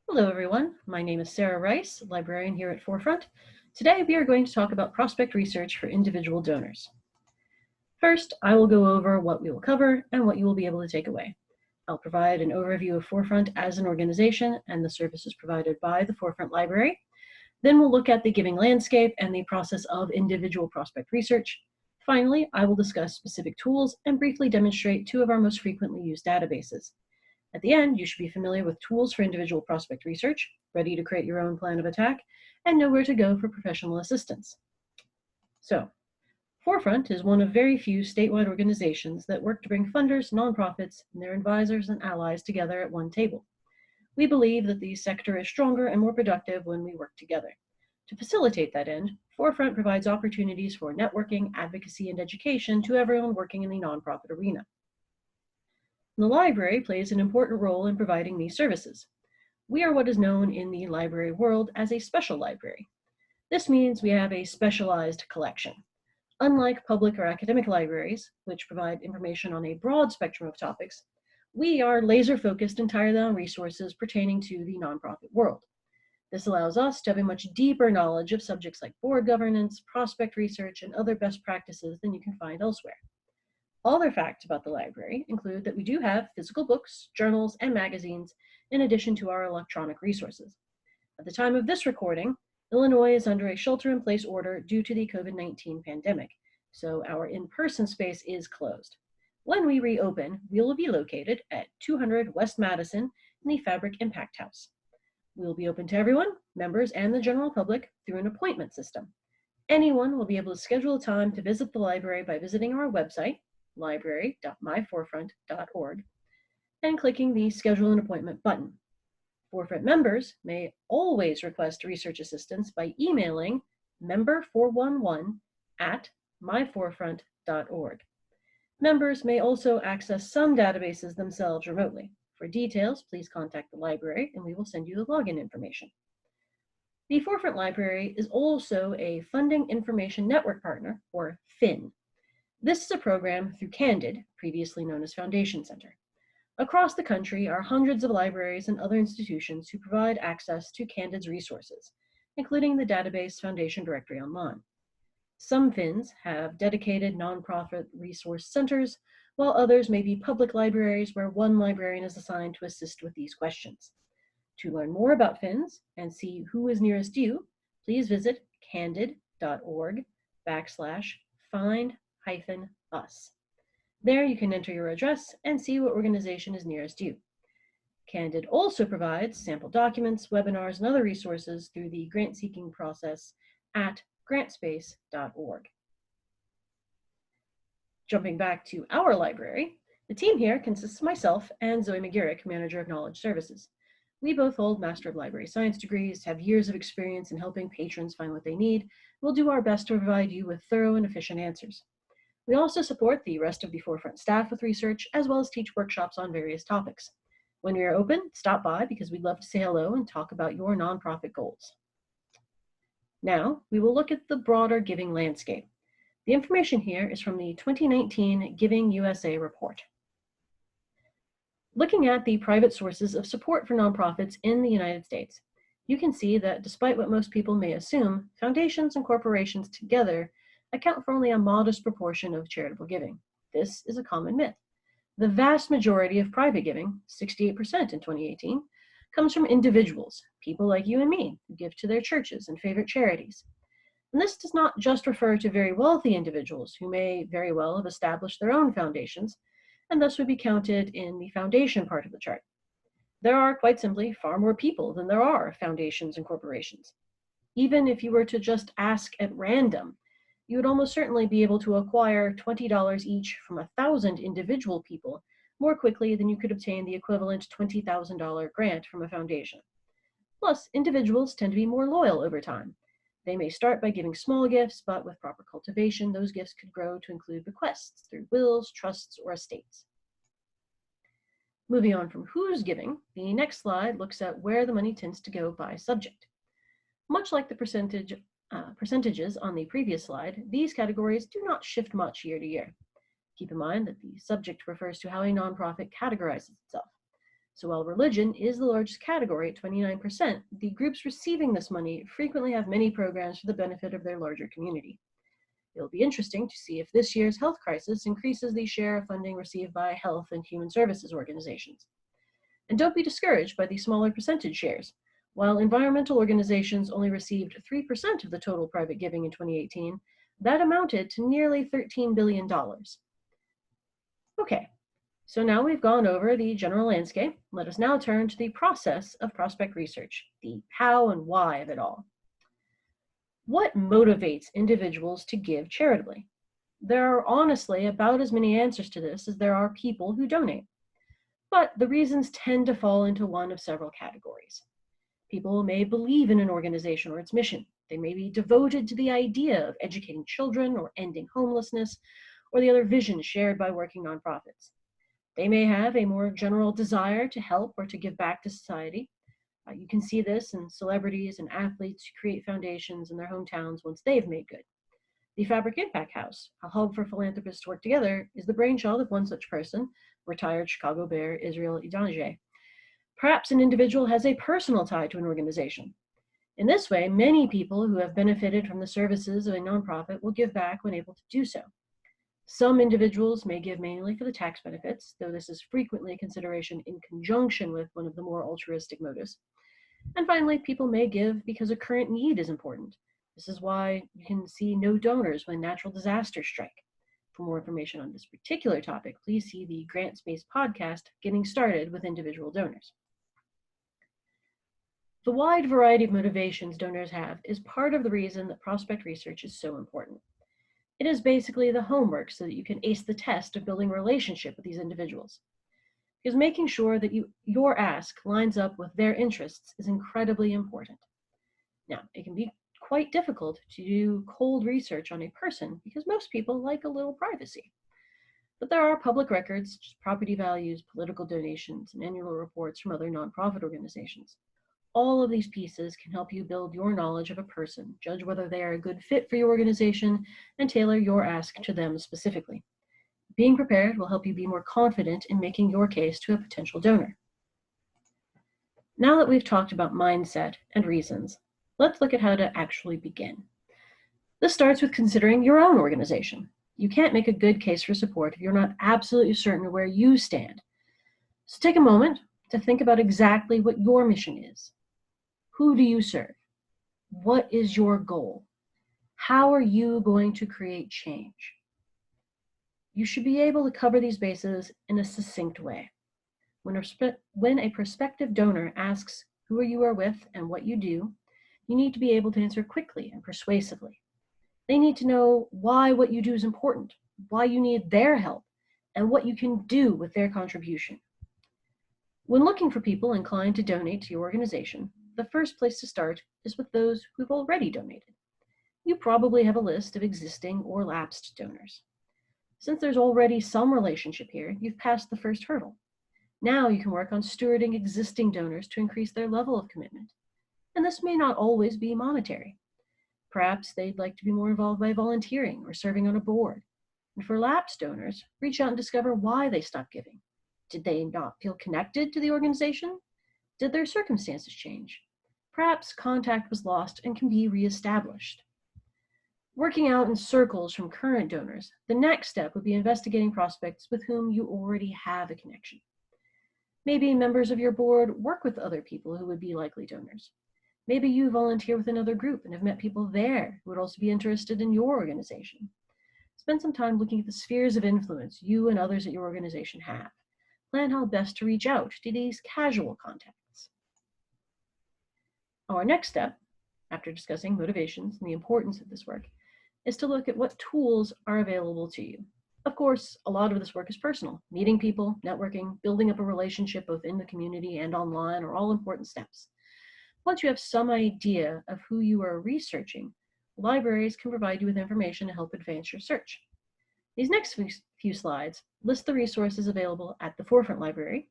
Hello everyone, my name is Sarah Rice, librarian here at Forefront. Today we are going to talk about prospect research for individual donors. First, I will go over what we will cover and what you will be able to take away. I'll provide an overview of Forefront as an organization and the services provided by the Forefront Library. Then we'll look at the giving landscape and the process of individual prospect research. Finally, I will discuss specific tools and briefly demonstrate two of our most frequently used databases. At the end, you should be familiar with tools for individual prospect research, ready to create your own plan of attack, and know where to go for professional assistance. So, Forefront is one of very few statewide organizations that work to bring funders, nonprofits, and their advisors and allies together at one table. We believe that the sector is stronger and more productive when we work together. To facilitate that end, Forefront provides opportunities for networking, advocacy, and education to everyone working in the nonprofit arena. The library plays an important role in providing these services. We are what is known in the library world as a special library. This means we have a specialized collection. Unlike public or academic libraries, which provide information on a broad spectrum of topics, we are laser-focused entirely on resources pertaining to the nonprofit world. This allows us to have a much deeper knowledge of subjects like board governance, prospect research, and other best practices than you can find elsewhere. Other facts about the library include that we do have physical books, journals, and magazines, in addition to our electronic resources. At the time of this recording, Illinois is under a shelter-in-place order due to the COVID-19 pandemic, so our in-person space is closed. When we reopen, we will be located at 200 West Madison in the Fabric Impact House. We will be open to everyone, members, and the general public through an appointment system. Anyone will be able to schedule a time to visit the library by visiting our website, library.myforefront.org, and clicking the Schedule an Appointment button. Forefront members may always request research assistance by emailing member411@myforefront.org. Members may also access some databases themselves remotely. For details, please contact the library and we will send you the login information. The Forefront Library is also a Funding Information Network Partner, or FIN. This is a program through Candid, previously known as Foundation Center. Across the country are hundreds of libraries and other institutions who provide access to Candid's resources, including the database Foundation Directory Online. Some FINs have dedicated nonprofit resource centers, while others may be public libraries where one librarian is assigned to assist with these questions. To learn more about FINs and see who is nearest you, please visit candid.org/find-us. There you can enter your address and see what organization is nearest you. Candid also provides sample documents, webinars, and other resources through the grant-seeking process at grantspace.org. Jumping back to our library, the team here consists of myself and Zoe McGurrick, Manager of Knowledge Services. We both hold Master of Library Science degrees, have years of experience in helping patrons find what they need. We'll do our best to provide you with thorough and efficient answers. We also support the rest of the Forefront staff with research, as well as teach workshops on various topics. When we are open, stop by because we'd love to say hello and talk about your nonprofit goals. Now, we will look at the broader giving landscape. The information here is from the 2019 Giving USA report. Looking at the private sources of support for nonprofits in the United States, you can see that despite what most people may assume, foundations and corporations together account for only a modest proportion of charitable giving. This is a common myth. The vast majority of private giving, 68% in 2018, comes from individuals, people like you and me, who give to their churches and favorite charities. And this does not just refer to very wealthy individuals who may very well have established their own foundations, and thus would be counted in the foundation part of the chart. There are, quite simply, far more people than there are foundations and corporations. Even if you were to just ask at random, you would almost certainly be able to acquire $20 each from 1,000 individual people more quickly than you could obtain the equivalent $20,000 grant from a foundation. Plus, individuals tend to be more loyal over time. They may start by giving small gifts, but with proper cultivation, those gifts could grow to include bequests through wills, trusts, or estates. Moving on from who's giving, the next slide looks at where the money tends to go by subject. Much like the percentages on the previous slide, these categories do not shift much year to year. Keep in mind that the subject refers to how a nonprofit categorizes itself. So while religion is the largest category at 29%, the groups receiving this money frequently have many programs for the benefit of their larger community. It'll be interesting to see if this year's health crisis increases the share of funding received by health and human services organizations. And don't be discouraged by the smaller percentage shares. While environmental organizations only received 3% of the total private giving in 2018, that amounted to nearly $13 billion. Okay, so now we've gone over the general landscape. Let us now turn to the process of prospect research, the how and why of it all. What motivates individuals to give charitably? There are honestly about as many answers to this as there are people who donate. But the reasons tend to fall into one of several categories. People may believe in an organization or its mission. They may be devoted to the idea of educating children or ending homelessness, or the other visions shared by working nonprofits. They may have a more general desire to help or to give back to society. You can see this in celebrities and athletes who create foundations in their hometowns once they've made good. The Fabric Impact House, a hub for philanthropists to work together, is the brainchild of one such person, retired Chicago Bear Israel Idonije. Perhaps an individual has a personal tie to an organization. In this way, many people who have benefited from the services of a nonprofit will give back when able to do so. Some individuals may give mainly for the tax benefits, though this is frequently a consideration in conjunction with one of the more altruistic motives. And finally, people may give because a current need is important. This is why you can see no donors when natural disasters strike. For more information on this particular topic, please see the Grant Space podcast, Getting Started with Individual Donors. The wide variety of motivations donors have is part of the reason that prospect research is so important. It is basically the homework so that you can ace the test of building a relationship with these individuals. Because making sure that your ask lines up with their interests is incredibly important. Now, it can be quite difficult to do cold research on a person because most people like a little privacy. But there are public records, such as property values, political donations, and annual reports from other nonprofit organizations. All of these pieces can help you build your knowledge of a person, judge whether they are a good fit for your organization, and tailor your ask to them specifically. Being prepared will help you be more confident in making your case to a potential donor. Now that we've talked about mindset and reasons, let's look at how to actually begin. This starts with considering your own organization. You can't make a good case for support if you're not absolutely certain of where you stand. So take a moment to think about exactly what your mission is. Who do you serve? What is your goal? How are you going to create change? You should be able to cover these bases in a succinct way. When a prospective donor asks who you are with and what you do, you need to be able to answer quickly and persuasively. They need to know why what you do is important, why you need their help, and what you can do with their contribution. When looking for people inclined to donate to your organization, the first place to start is with those who've already donated. You probably have a list of existing or lapsed donors. Since there's already some relationship here, you've passed the first hurdle. Now you can work on stewarding existing donors to increase their level of commitment. And this may not always be monetary. Perhaps they'd like to be more involved by volunteering or serving on a board. And for lapsed donors, reach out and discover why they stopped giving. Did they not feel connected to the organization? Did their circumstances change? Perhaps contact was lost and can be reestablished. Working out in circles from current donors, the next step would be investigating prospects with whom you already have a connection. Maybe members of your board work with other people who would be likely donors. Maybe you volunteer with another group and have met people there who would also be interested in your organization. Spend some time looking at the spheres of influence you and others at your organization have. Plan how best to reach out to these casual contacts. Our next step, after discussing motivations and the importance of this work, is to look at what tools are available to you. Of course, a lot of this work is personal. Meeting people, networking, building up a relationship both in the community and online are all important steps. Once you have some idea of who you are researching, libraries can provide you with information to help advance your search. These next few slides list the resources available at the Forefront Library,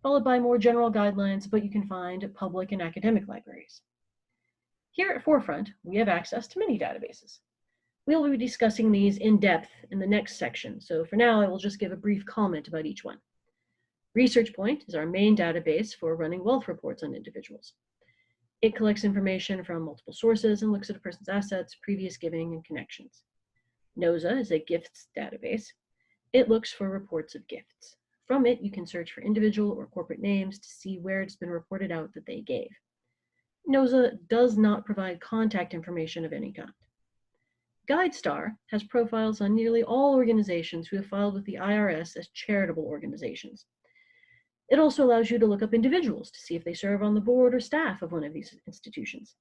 followed by more general guidelines of what you can find at public and academic libraries. Here at Forefront, we have access to many databases. We'll be discussing these in depth in the next section, so for now I will just give a brief comment about each one. ResearchPoint is our main database for running wealth reports on individuals. It collects information from multiple sources and looks at a person's assets, previous giving, and connections. Nosa is a gifts database. It looks for reports of gifts. From it, you can search for individual or corporate names to see where it's been reported out that they gave. Nosa does not provide contact information of any kind. GuideStar has profiles on nearly all organizations who have filed with the IRS as charitable organizations. It also allows you to look up individuals to see if they serve on the board or staff of one of these institutions.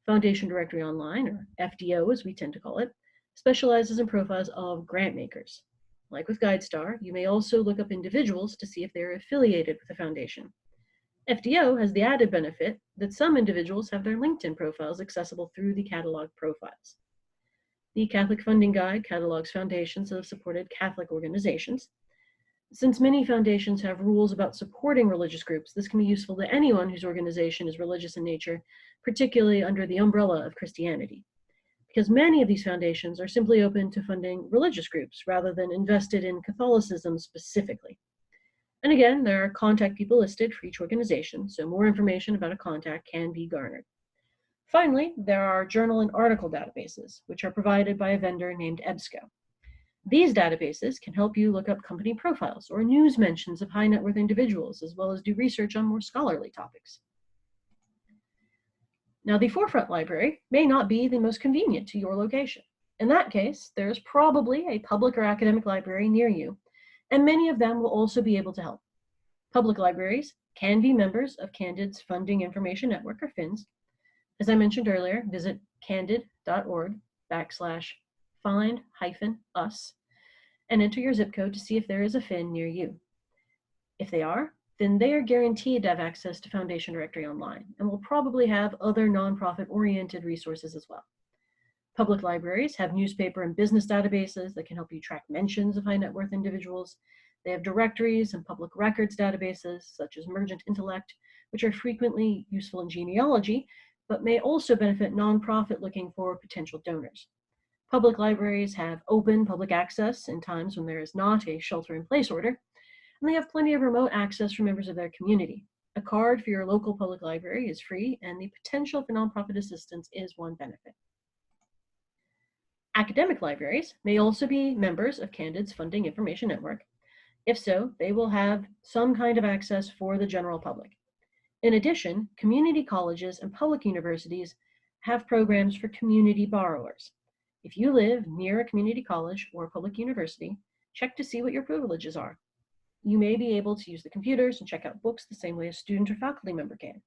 Foundation Directory Online, or FDO as we tend to call it, specializes in profiles of grant makers. Like with GuideStar, you may also look up individuals to see if they're affiliated with a foundation. FDO has the added benefit that some individuals have their LinkedIn profiles accessible through the catalog profiles. The Catholic Funding Guide catalogs foundations that have supported Catholic organizations. Since many foundations have rules about supporting religious groups, this can be useful to anyone whose organization is religious in nature, particularly under the umbrella of Christianity, because many of these foundations are simply open to funding religious groups rather than invested in Catholicism specifically. And again, there are contact people listed for each organization, so more information about a contact can be garnered. Finally, there are journal and article databases, which are provided by a vendor named EBSCO. These databases can help you look up company profiles or news mentions of high net worth individuals, as well as do research on more scholarly topics. Now, the Forefront Library may not be the most convenient to your location. In that case, there's probably a public or academic library near you, and many of them will also be able to help. Public libraries can be members of Candid's Funding Information Network, or FINS. As I mentioned earlier, visit candid.org/find-us and enter your zip code to see if there is a FIN near you. If they are, then they are guaranteed to have access to Foundation Directory Online and will probably have other nonprofit-oriented resources as well. Public libraries have newspaper and business databases that can help you track mentions of high net worth individuals. They have directories and public records databases, such as Mergent Intellect, which are frequently useful in genealogy, but may also benefit nonprofit looking for potential donors. Public libraries have open public access in times when there is not a shelter-in-place order, and they have plenty of remote access for members of their community. A card for your local public library is free, and the potential for nonprofit assistance is one benefit. Academic libraries may also be members of Candid's Funding Information Network. If so, they will have some kind of access for the general public. In addition, community colleges and public universities have programs for community borrowers. If you live near a community college or public university, check to see what your privileges are. You may be able to use the computers and check out books the same way a student or faculty member can.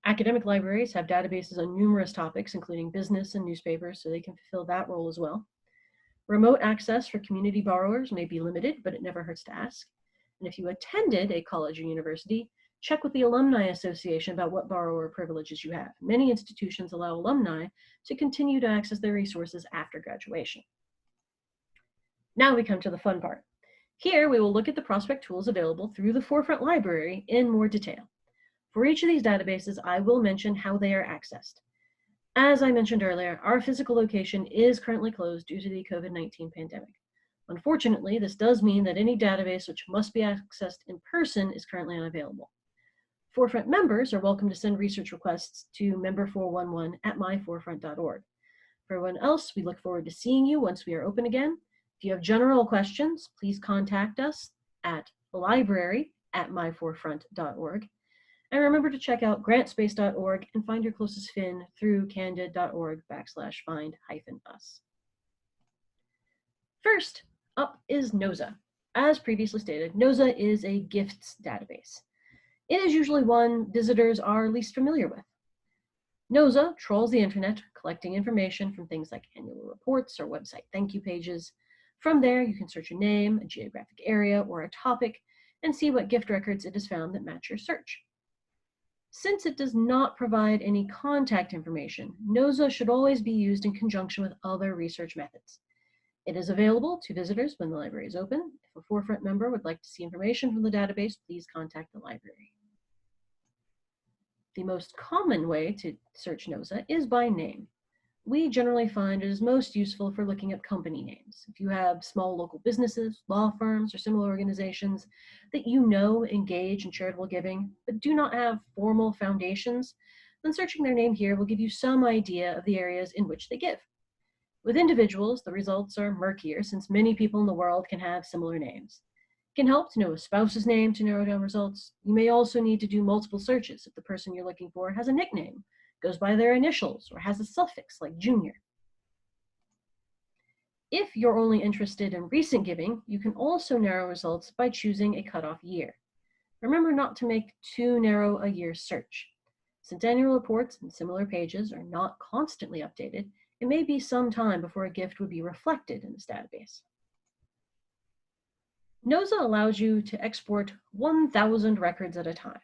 Academic libraries have databases on numerous topics, including business and newspapers, so they can fulfill that role as well. Remote access for community borrowers may be limited, but it never hurts to ask. And if you attended a college or university, check with the Alumni Association about what borrower privileges you have. Many institutions allow alumni to continue to access their resources after graduation. Now we come to the fun part. Here we will look at the prospect tools available through the Forefront Library in more detail. For each of these databases, I will mention how they are accessed. As I mentioned earlier, our physical location is currently closed due to the COVID-19 pandemic. Unfortunately, this does mean that any database which must be accessed in person is currently unavailable. Forefront members are welcome to send research requests to member411@myforefront.org. For everyone else, we look forward to seeing you once we are open again. If you have general questions, please contact us at library@myforefront.org. And remember to check out grantspace.org and find your closest FIN through candid.org/find-us. First up is Nosa. As previously stated, Nosa is a gifts database. It is usually one visitors are least familiar with. Nosa trawls the internet, collecting information from things like annual reports or website thank you pages. From there, you can search a name, a geographic area, or a topic, and see what gift records it has found that match your search. Since it does not provide any contact information, Nosa should always be used in conjunction with other research methods. It is available to visitors when the library is open. If a Forefront member would like to see information from the database, please contact the library. The most common way to search Nosa is by name. We generally find it is most useful for looking up company names. If you have small local businesses, law firms, or similar organizations that you know engage in charitable giving but do not have formal foundations, then searching their name here will give you some idea of the areas in which they give. With individuals, the results are murkier since many people in the world can have similar names. It can help to know a spouse's name to narrow down results. You may also need to do multiple searches if the person you're looking for has a nickname, goes by their initials, or has a suffix like junior. If you're only interested in recent giving, you can also narrow results by choosing a cutoff year. Remember not to make too narrow a year search. Since annual reports and similar pages are not constantly updated, it may be some time before a gift would be reflected in this database. Nosa allows you to export 1,000 records at a time.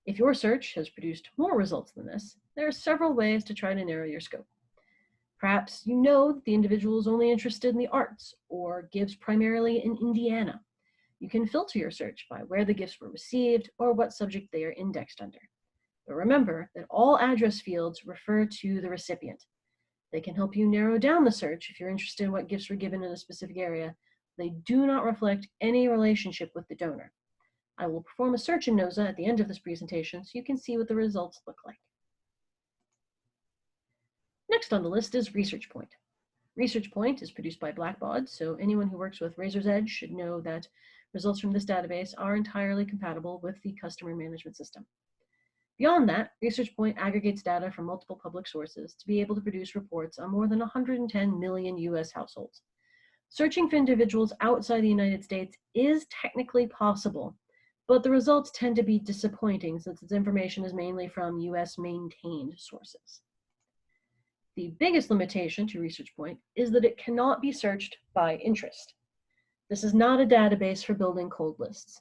If your search has produced more results than this, there are several ways to try to narrow your scope. Perhaps you know that the individual is only interested in the arts or gives primarily in Indiana. You can filter your search by where the gifts were received or what subject they are indexed under. But remember that all address fields refer to the recipient. They can help you narrow down the search if you're interested in what gifts were given in a specific area. They do not reflect any relationship with the donor. I will perform a search in Nosa at the end of this presentation so you can see what the results look like. Next on the list is ResearchPoint. ResearchPoint is produced by Blackbaud, so anyone who works with Razor's Edge should know that results from this database are entirely compatible with the customer management system. Beyond that, ResearchPoint aggregates data from multiple public sources to be able to produce reports on more than 110 million US households. Searching for individuals outside the United States is technically possible, but the results tend to be disappointing since its information is mainly from US maintained sources. The biggest limitation to ResearchPoint is that it cannot be searched by interest. This is not a database for building cold lists.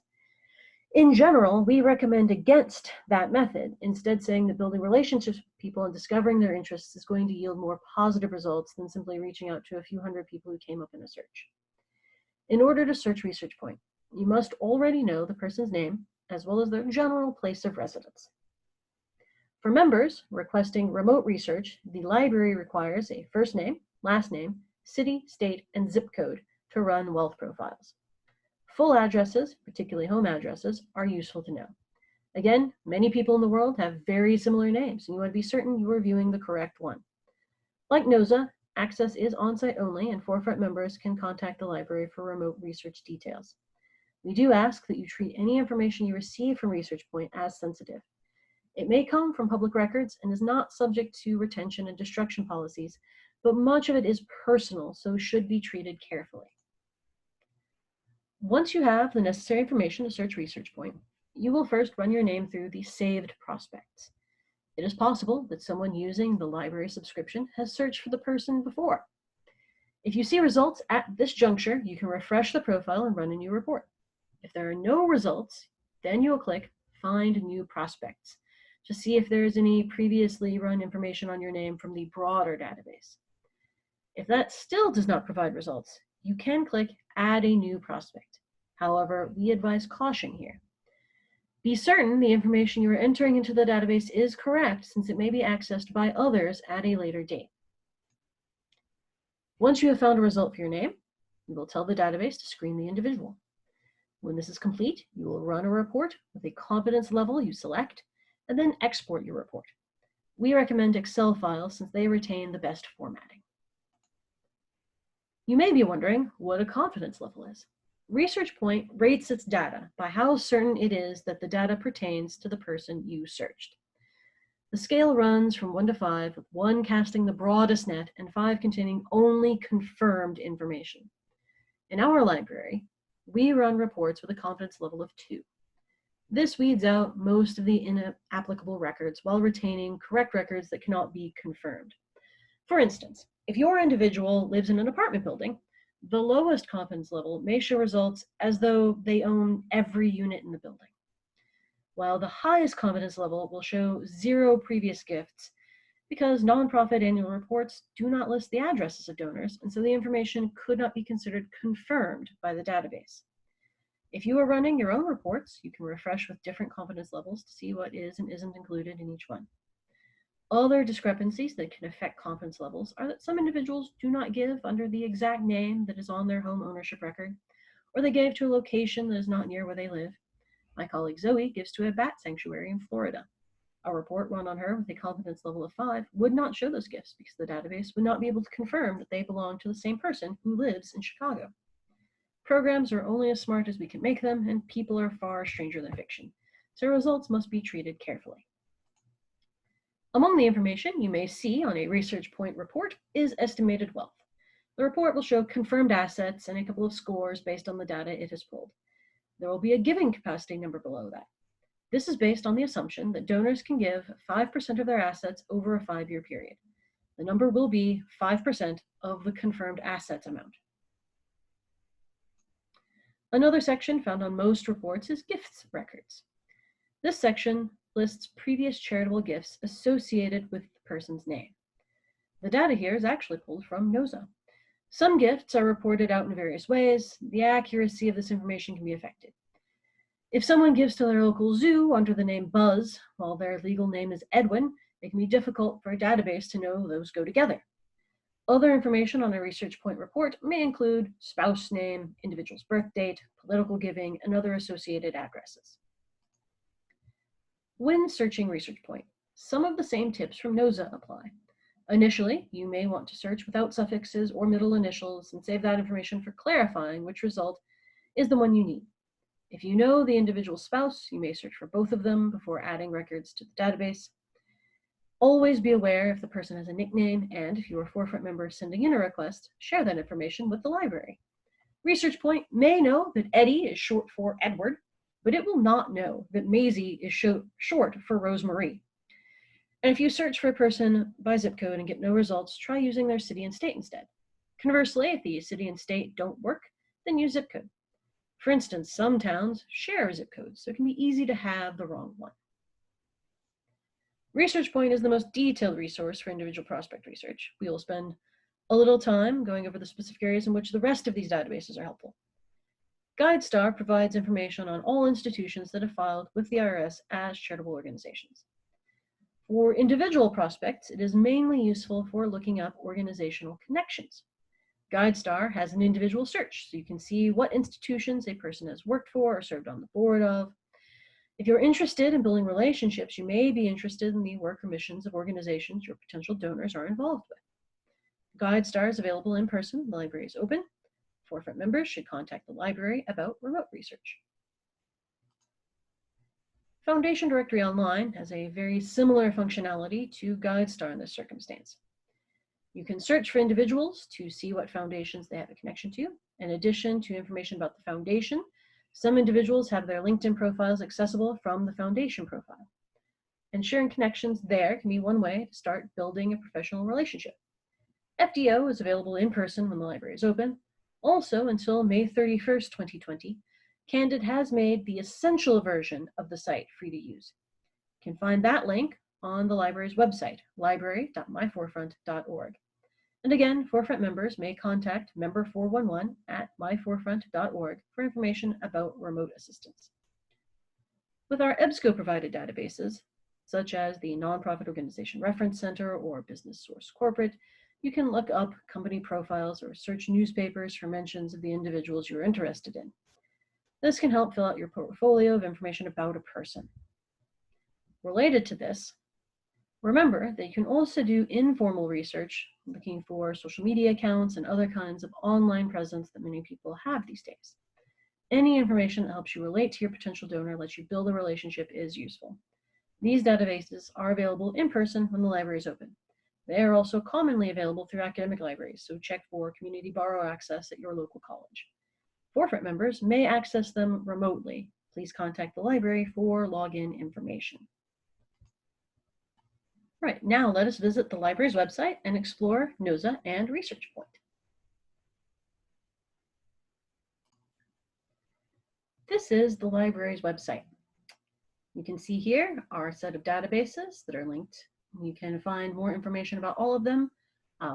In general, we recommend against that method, instead saying that building relationships with people and discovering their interests is going to yield more positive results than simply reaching out to a few hundred people who came up in a search. In order to search ResearchPoint, you must already know the person's name as well as their general place of residence. For members requesting remote research, the library requires a first name, last name, city, state, and zip code to run wealth profiles. Full addresses, particularly home addresses, are useful to know. Again, many people in the world have very similar names, and you want to be certain you are viewing the correct one. Like Nosa, access is on-site only, and Forefront members can contact the library for remote research details. We do ask that you treat any information you receive from ResearchPoint as sensitive. It may come from public records and is not subject to retention and destruction policies, but much of it is personal, so should be treated carefully. Once you have the necessary information to search ResearchPoint, you will first run your name through the saved prospects. It is possible that someone using the library subscription has searched for the person before. If you see results at this juncture, you can refresh the profile and run a new report. If there are no results, then you will click Find New Prospects to see if there is any previously run information on your name from the broader database. If that still does not provide results, you can click Add a New Prospect. However, we advise caution here. Be certain the information you are entering into the database is correct, since it may be accessed by others at a later date. Once you have found a result for your name, you will tell the database to screen the individual. When this is complete, you will run a report with a confidence level you select, and then export your report. We recommend Excel files since they retain the best formatting. You may be wondering what a confidence level is. ResearchPoint rates its data by how certain it is that the data pertains to the person you searched. The scale runs from 1 to 5, with 1 casting the broadest net and 5 containing only confirmed information. In our library, we run reports with a confidence level of 2. This weeds out most of the inapplicable records while retaining correct records that cannot be confirmed. For instance, if your individual lives in an apartment building, the lowest confidence level may show results as though they own every unit in the building, while the highest confidence level will show 0 previous gifts because nonprofit annual reports do not list the addresses of donors, and so the information could not be considered confirmed by the database. If you are running your own reports, you can refresh with different confidence levels to see what is and isn't included in each one. Other discrepancies that can affect confidence levels are that some individuals do not give under the exact name that is on their home ownership record, or they gave to a location that is not near where they live. My colleague Zoe gives to a bat sanctuary in Florida. A report run on her with a confidence level of 5 would not show those gifts because the database would not be able to confirm that they belong to the same person who lives in Chicago. Programs are only as smart as we can make them, and people are far stranger than fiction, so results must be treated carefully. Among the information you may see on a ResearchPoint report is estimated wealth. The report will show confirmed assets and a couple of scores based on the data it has pulled. There will be a giving capacity number below that. This is based on the assumption that donors can give 5% of their assets over a 5-year period. The number will be 5% of the confirmed assets amount. Another section found on most reports is gifts records. This section lists previous charitable gifts associated with the person's name. The data here is actually pulled from Nosa. Some gifts are reported out in various ways. The accuracy of this information can be affected. If someone gives to their local zoo under the name Buzz, while their legal name is Edwin, it can be difficult for a database to know those go together. Other information on a ResearchPoint report may include spouse name, individual's birth date, political giving, and other associated addresses. When searching ResearchPoint, some of the same tips from Nosa apply. Initially, you may want to search without suffixes or middle initials and save that information for clarifying which result is the one you need. If you know the individual spouse, you may search for both of them before adding records to the database. Always be aware if the person has a nickname, and if you are Forefront member sending in a request, share that information with the library. ResearchPoint may know that Eddie is short for Edward, but it will not know that Maisie is short for Rosemarie. And if you search for a person by zip code and get no results, try using their city and state instead. Conversely, if the city and state don't work, then use zip code. For instance, some towns share zip codes, so it can be easy to have the wrong one. ResearchPoint is the most detailed resource for individual prospect research. We will spend a little time going over the specific areas in which the rest of these databases are helpful. GuideStar provides information on all institutions that have filed with the IRS as charitable organizations. For individual prospects, it is mainly useful for looking up organizational connections. GuideStar has an individual search, so you can see what institutions a person has worked for or served on the board of. If you're interested in building relationships, you may be interested in the work or missions of organizations your potential donors are involved with. GuideStar is available in person. The library is open. Forefront members should contact the library about remote research. Foundation Directory Online has a very similar functionality to GuideStar in this circumstance. You can search for individuals to see what foundations they have a connection to. In addition to information about the foundation, some individuals have their LinkedIn profiles accessible from the foundation profile. And sharing connections there can be one way to start building a professional relationship. FDO is available in person when the library is open. Also, until May 31st, 2020, Candid has made the essential version of the site free to use. You can find that link on the library's website, library.myforefront.org. And again, Forefront members may contact member411 at myforefront.org for information about remote assistance. With our EBSCO provided databases, such as the Nonprofit Organization Reference Center or Business Source Corporate, you can look up company profiles or search newspapers for mentions of the individuals you're interested in. This can help fill out your portfolio of information about a person. Related to this, remember that you can also do informal research, looking for social media accounts and other kinds of online presence that many people have these days. Any information that helps you relate to your potential donor, lets you build a relationship, is useful. These databases are available in person when the library is open. They are also commonly available through academic libraries, so check for community borrow access at your local college. Forefront members may access them remotely. Please contact the library for login information. Right, now let us visit the library's website and explore Nosa and ResearchPoint. This is the library's website. You can see here our set of databases that are linked. You can find more information about all of them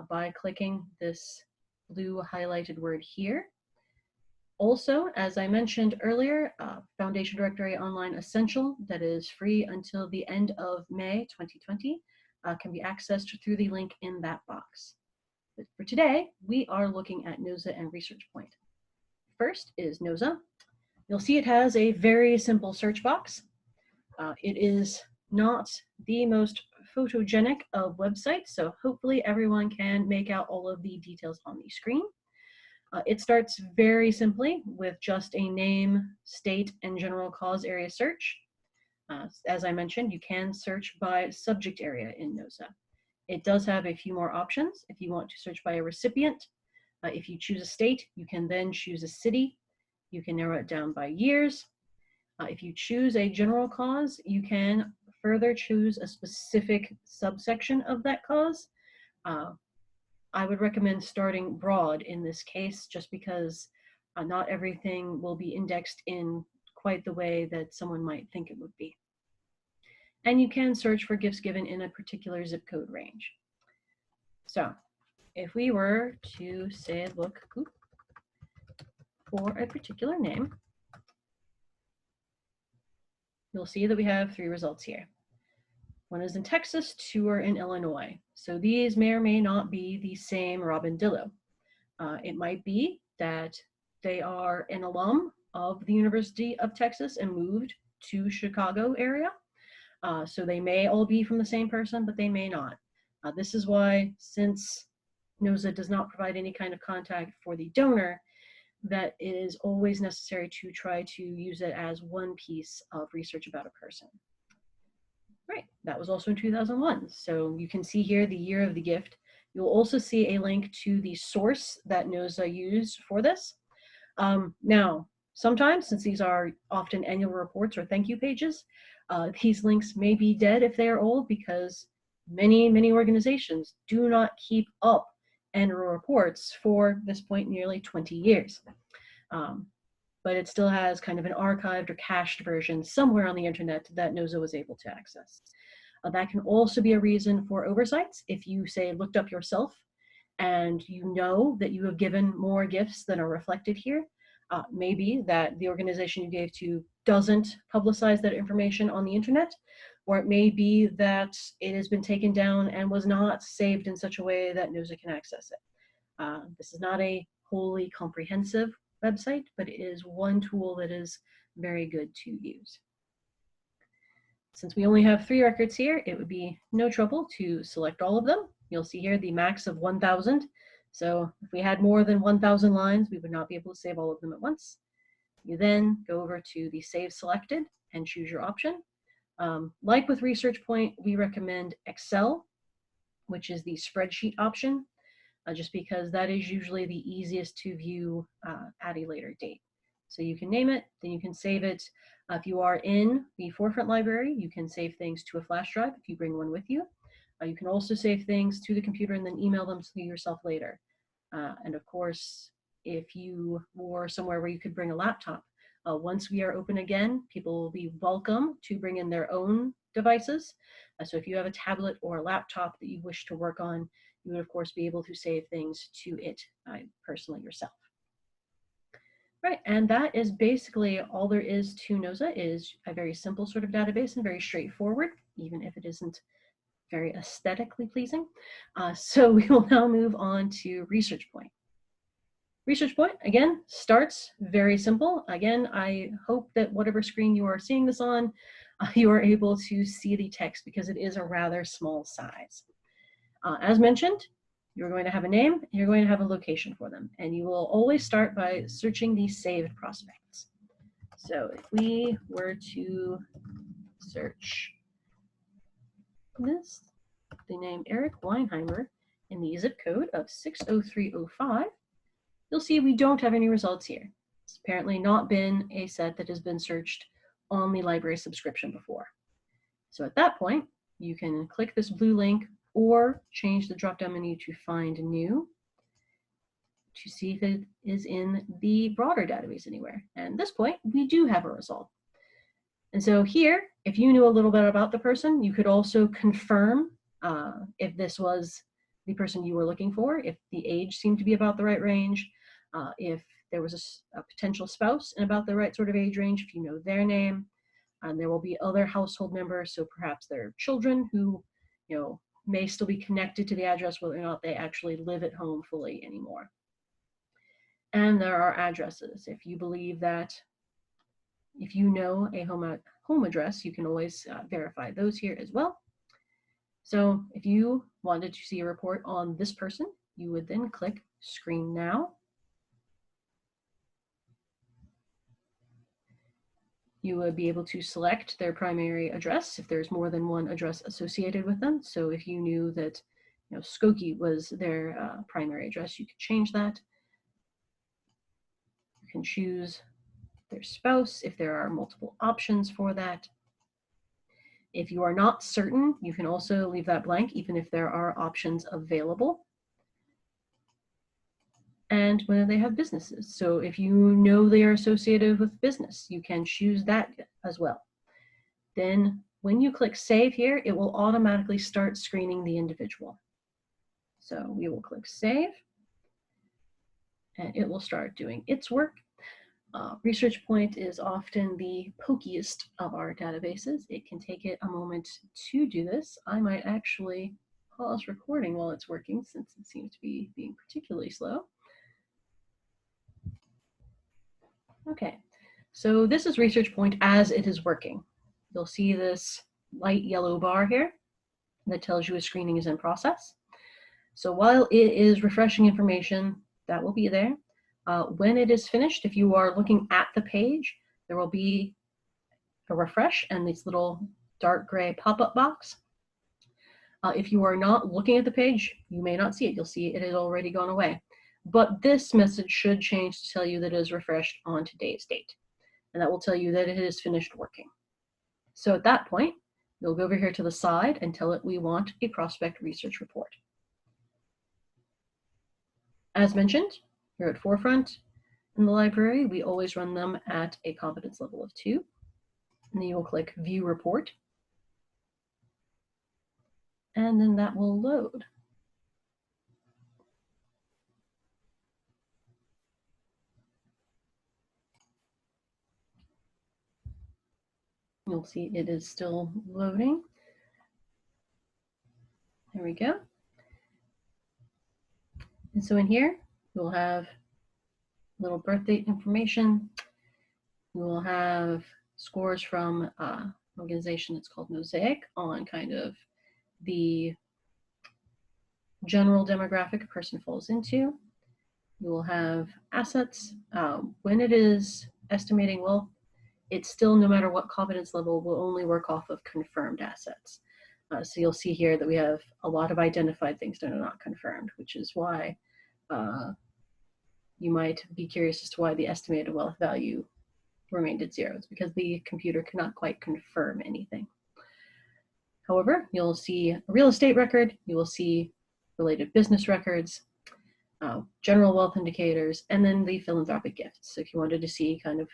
by clicking this blue highlighted word here. Also, as I mentioned earlier, Foundation Directory Online Essential, that is free until the end of May 2020, can be accessed through the link in that box. But for today, we are looking at Nosa and ResearchPoint. First is Nosa. You'll see it has a very simple search box. It is not the most photogenic of websites, so hopefully everyone can make out all of the details on the screen. It starts very simply with just a name, state, and general cause area search. As I mentioned, you can search by subject area in Nosa. It does have a few more options. If you want to search by a recipient, if you choose a state, you can then choose a city. You can narrow it down by years. If you choose a general cause, you can further choose a specific subsection of that cause. I would recommend starting broad in this case, just because not everything will be indexed in quite the way that someone might think it would be. And you can search for gifts given in a particular zip code range. So if we were to say look for a particular name, you'll see that we have 3 results here. One is in Texas, 2 are in Illinois. So these may or may not be the same Robin Dillo. It might be that they are an alum of the University of Texas and moved to Chicago area. So they may all be from the same person, but they may not. This is why, since Nosa does not provide any kind of contact for the donor, that it is always necessary to try to use it as one piece of research about a person. Right, that was also in 2001. So you can see here the year of the gift. You'll also see a link to the source that Nosa used for this. Now, sometimes, since these are often annual reports or thank you pages, these links may be dead if they are old, because many organizations do not keep up annual reports for this point nearly 20 years. But it still has kind of an archived or cached version somewhere on the internet that Nosa was able to access. That can also be a reason for oversights. If you, say, looked up yourself and you know that you have given more gifts than are reflected here, maybe that the organization you gave to doesn't publicize that information on the internet, or it may be that it has been taken down and was not saved in such a way that Nosa can access it. This is not a wholly comprehensive website, but it is one tool that is very good to use. Since we only have 3 records here, it would be no trouble to select all of them. You'll see here the max of 1,000. So if we had more than 1,000 lines, we would not be able to save all of them at once. You then go over to the Save Selected and choose your option. Like with ResearchPoint, we recommend Excel, which is the spreadsheet option, just because that is usually the easiest to view at a later date. So you can name it, then you can save it. If you are in the Forefront library, you can save things to a flash drive if you bring one with you. You can also save things to the computer and then email them to yourself later. And of course, if you were somewhere where you could bring a laptop, once we are open again, people will be welcome to bring in their own devices. So if you have a tablet or a laptop that you wish to work on, you would of course be able to save things to it personally yourself. Right, and that is basically all there is to Nosa. Is a very simple sort of database and very straightforward, even if it isn't very aesthetically pleasing. So we will now move on to ResearchPoint. ResearchPoint, again, starts very simple. Again, I hope that whatever screen you are seeing this on, you are able to see the text because it is a rather small size. As mentioned, you're going to have a name, and you're going to have a location for them, and you will always start by searching the saved prospects. So if we were to search this, the name Eric Weinheimer in the zip code of 60305, you'll see we don't have any results here. It's apparently not been a set that has been searched on the library subscription before. So at that point, you can click this blue link or change the drop-down menu to Find New to see if it is in the broader database anywhere. And at this point, we do have a result. And so here, if you knew a little bit about the person, you could also confirm if this was the person you were looking for, if the age seemed to be about the right range, if there was a potential spouse in about the right sort of age range, if you know their name. And there will be other household members, so perhaps their children who, may still be connected to the address, whether or not they actually live at home fully anymore. And there are addresses. If you believe that, if you know a home address, you can always verify those here as well. So if you wanted to see a report on this person, you would then click Screen Now. You would be able to select their primary address if there's more than one address associated with them. So if you knew that Skokie was their primary address, you could change that. You can choose their spouse if there are multiple options for that. If you are not certain, you can also leave that blank even if there are options available. And whether they have businesses. So if you know they are associated with business, you can choose that as well. Then when you click Save here, it will automatically start screening the individual. So we will click Save, and it will start doing its work. ResearchPoint is often the pokiest of our databases. It can take it a moment to do this. I might actually pause recording while it's working, since it seems to be being particularly slow. Okay, so this is ResearchPoint as it is working. You'll see this light yellow bar here that tells you a screening is in process. So while it is refreshing information, that will be there. When it is finished, if you are looking at the page, there will be a refresh and this little dark gray pop-up box. If you are not looking at the page, you may not see it. You'll see it has already gone away. But this message should change to tell you that it is refreshed on today's date. And that will tell you that it is finished working. So at that point, you'll go over here to the side and tell it we want a prospect research report. As mentioned, here at Forefront in the library, we always run them at a competence level of 2. And then you'll click View Report. And then that will load. You'll see it is still loading. There we go. And so in here, you'll have little birth date information. You will have scores from an organization that's called Mosaic on kind of the general demographic a person falls into. You will have assets. When it is estimating wealth, it's still, no matter what competence level, will only work off of confirmed assets. So you'll see here that we have a lot of identified things that are not confirmed, which is why you might be curious as to why the estimated wealth value remained at 0. It's because the computer cannot quite confirm anything. However, you'll see a real estate record, you will see related business records, general wealth indicators, and then the philanthropic gifts. So if you wanted to see kind of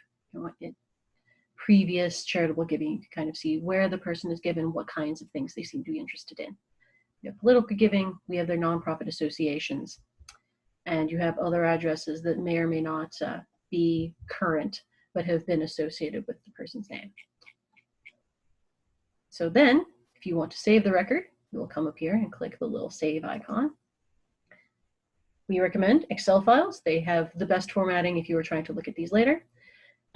previous charitable giving, you can kind of see where the person is given, what kinds of things they seem to be interested in. You have political giving, we have their nonprofit associations, and you have other addresses that may or may not be current, but have been associated with the person's name. So then, if you want to save the record, you will come up here and click the little save icon. We recommend Excel files. They have the best formatting if you are trying to look at these later.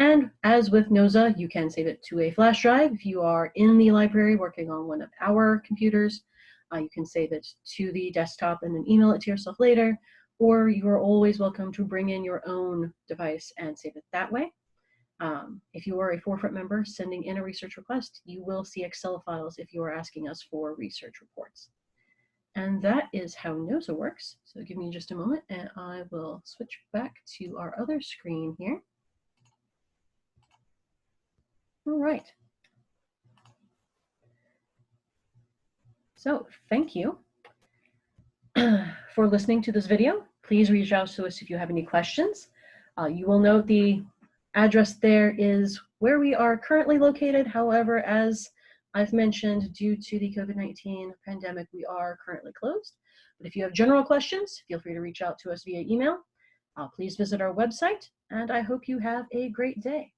And as with Nosa, you can save it to a flash drive. If you are in the library working on one of our computers, you can save it to the desktop and then email it to yourself later, or you are always welcome to bring in your own device and save it that way. If you are a Forefront member sending in a research request, you will see Excel files if you are asking us for research reports. And that is how Nosa works. So give me just a moment and I will switch back to our other screen here. All right. So thank you for listening to this video. Please reach out to us if you have any questions. You will note the address there is where we are currently located. However, as I've mentioned, due to the COVID-19 pandemic, we are currently closed. But if you have general questions, feel free to reach out to us via email. Please visit our website, and I hope you have a great day.